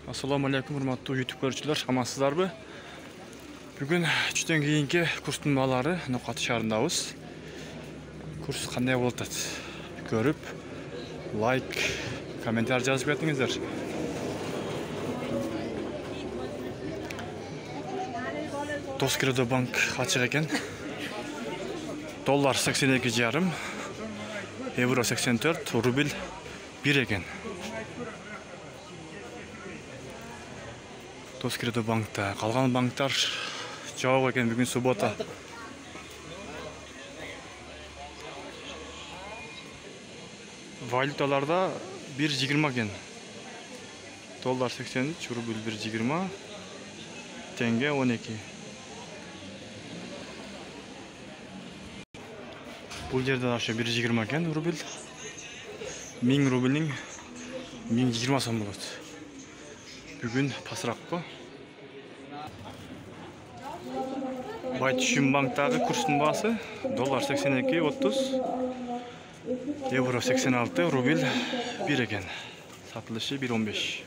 Assalamu alaikum, hurmatly YouTube көрүүчүлөр, амансыздарбы? Бүгүн түштөн кийинки курстун баалары Нокат шаарындабыз. Курс кандай болуп атат? Көрүп, лайк, комментарий жазып кетиңиздер. Доскредо банк ачык экен. Доллар 82,5, евро 84, рубль 1 экен. Доскредо банкта, калган банктар жок экен, бүгүн суббота. Валюталарда 1,20 экен. Доллар 83, рубль 1,20, тенге 12. Бул жерде ошо 1,20 экен рубль. 1000 рубльнин 1020 сом болот. Бүгүн пасыракпы. Байтүшүм банктагы курстун баасы доллар 82,30, евро 86, рубль 1 экен. Сатылышы 1,15.